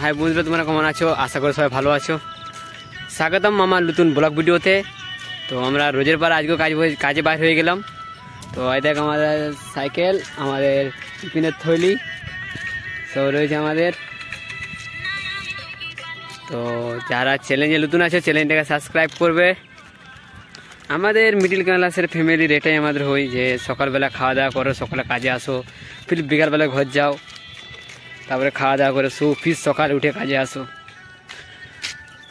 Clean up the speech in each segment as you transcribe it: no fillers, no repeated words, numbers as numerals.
High বন্ধুরা, তোমরা কেমন আছো? আশা করি সবাই ভালো আছো। স্বাগতম আমার নতুন ব্লগ ভিডিওতে। তো আমরা রোজের পর আজকে কাজে বাইর হয়ে গেলাম। তো এই দেখ আমাদের সাইকেল, আমাদের টিফিনের থলি সব রয়েছে আমাদের। তো যারা চ্যানেলে নতুন আছে চ্যানেলটাকে সাবস্ক্রাইব করবে। আমাদের মিডিল ক্লাসের ফ্যামিলির এটাই আমাদের হয় যে সকালবেলা খাওয়া দাওয়া করো, সকালে কাজে আসো, ফির বিকালবেলা ঘর যাও, তারপরে খাওয়া দাওয়া করে ফির সকালে উঠে কাজে আসো।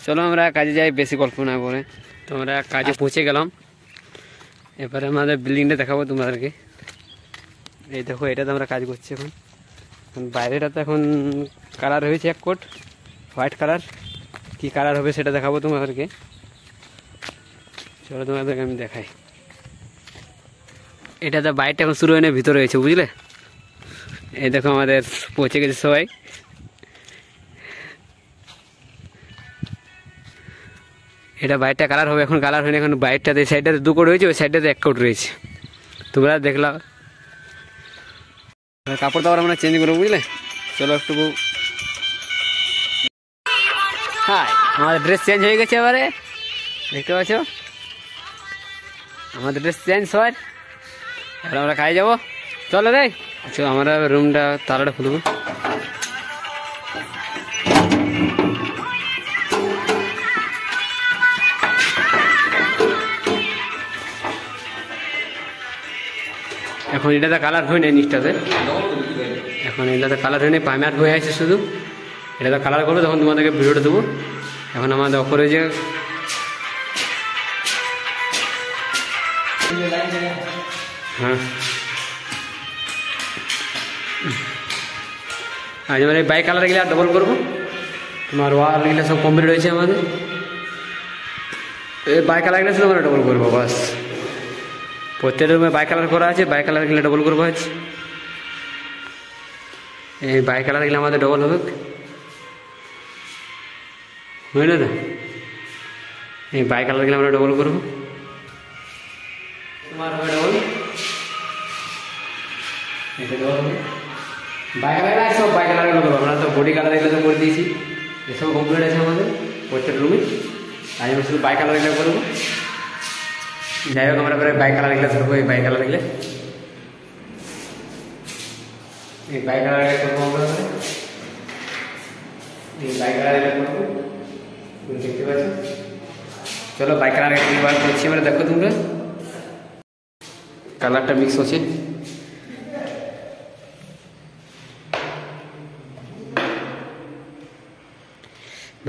চলো আমরা কাজে যাই, বেশি গল্প না করে। তো আমরা কাজে পৌঁছে গেলাম। এবারে আমাদের বিল্ডিংটা দেখাবো তোমাদেরকে। এই দেখো, এটাতে আমরা কাজ করছি এখন। বাইরেটা তো এখন কালার হয়েছে এক কোট হোয়াইট কালার। কি কালার হবে সেটা দেখাবো তোমাদেরকে। চলো তোমাদেরকে আমি দেখাই। এটাতে বাইরটা এখন শুরু হয়নি, ভিতরে হয়েছে, বুঝলে? এই দেখো আমাদের পৌঁছে গেছে সবাই। এটা বাইরটা কালার হবে, এখন কালার হয়নি। এখন বাইরটাতে সাইডটাতে 2 কোট রয়েছে, ওই সাইডটাতে 1 কোট রয়েছে। তোমরা দেখলাম কাপড় দাপড় আমরা চেঞ্জ করবো, বুঝলে? চলো একটু। হ্যাঁ, আমাদের ড্রেস চেঞ্জ হয়ে গেছে। এবারে দেখতে পাচ্ছ আমাদের ড্রেস চেঞ্জ হয়। এবার আমরা কাজে যাবো। চলো রে, চলো আমরা রুমটা তালাটা খুলবো। এখন এটাতে কালার হয় নাই, নিচটাতে এখন এটাতে কালার হয় নাই, প্রাইমার হয়ে আছে শুধু। এটাতে কালার করবো, তখন তোমাদেরকে ভিডিওটা দেবো। এখন আমাদের অফারে যে হ্যাঁ, আজ আমার এই বাইক কালার গেলে আর ডবল করবো। তোমার ওয়াল গেলে সব কমপ্লিট হয়েছে আমাদের। এই বাইক কালার গেলে শুধু আমরা ডবল করবো বাস। প্রত্যেকটা রুমে বাইক কালার করা আছে, বাইক কালার গেলে ডবল করবো আজ। এই বাইক কালার গেলে আমাদের ডবল হবে, বুঝলে তো? এই বাইক কালার গেলে আমরা ডবল করবো। তোমার হবে ডবল, এটা ডবল হবে। বাইক কালার সব বাইক কালার করবো আমরা। তো বডি কালার এগুলো তো করে দিয়েছি, এসব কমপ্লিট আছে আমাদের প্রত্যেকটা রুমে। আজ আমি শুধু বাইক কালার এগুলো করবো। যাই হোক, আমরা বাইক কালার এগুলো করবো। এই বাইক কালার এগুলো, এই বাইক কালার করবো আমরা। এই বাইক কালার করবো, দেখতে পাচ্ছ? চলো বাইক কালার বার করছি আমরা। দেখো তোমরা কালারটা মিক্স হচ্ছে।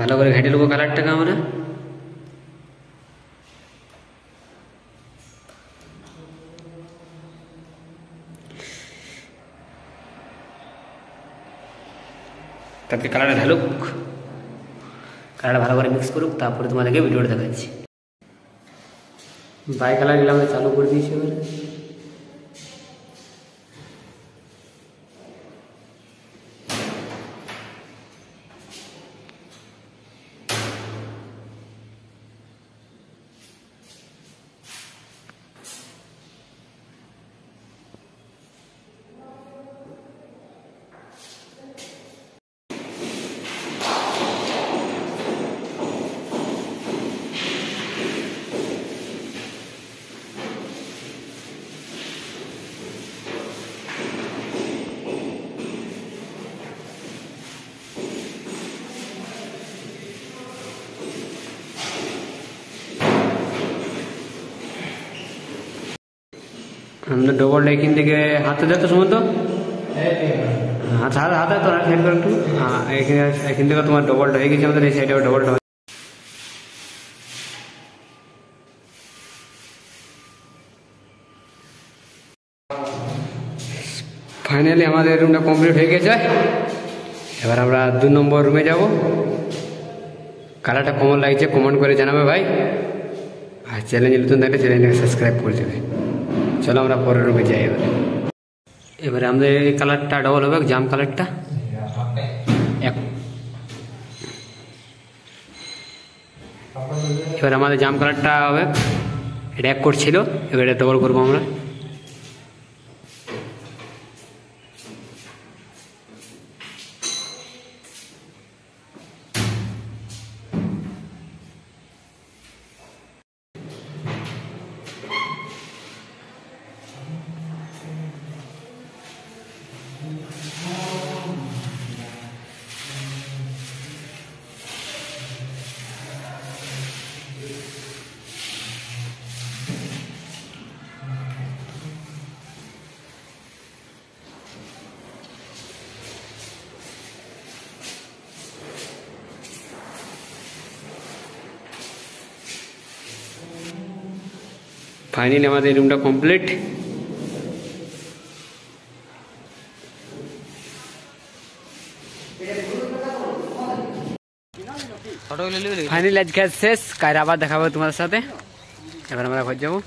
ভালো করে ঘেঁটে নেবো কালারটাকে আমরা। তাতে কালারটা ঢালুক, কালারটা ভালো করে মিক্স করুক, তারপরে তোমাদেরকে ভিডিওটা দেখাচ্ছি। বাইক কালার গেলে আমরা চালু করে দিয়েছি এবারে। हमने डबल एखन থেকে হাতে দেখো সুমন্ত, হাতে হাতে তো হেড করে একটু। হ্যাঁ, এখান থেকে তোমার ডবলটা হয়ে গেছে আমাদের। এই সাইডেও ডবলটা। ফাইনালি আমাদের রুমটা কমপ্লিট হয়ে গেছে। এবার আমরা 2 নম্বর রুমে যাব। কালারটা কেমন লাগছে কমেন্ট করে জানাবে ভাই। আর চ্যানেলে নতুন থাকলে চ্যানেলটাকে সাবস্ক্রাইব করে দেবে। চলো আমরা পরের রুমে যাই। এবারে আমাদের এই কালারটা ডবল হবে, জাম কালারটা। এবার আমাদের জাম কালারটা হবে, এটা 1 কোট ছিল, এবারে ডবল করবো আমরা। ফাইনালি আমাদের রুমটা কমপ্লিট। ফাইনালি আজকে শেষ, কাল আবার দেখাবো তোমাদের সাথে। এবার আমরা ঘর যাবো।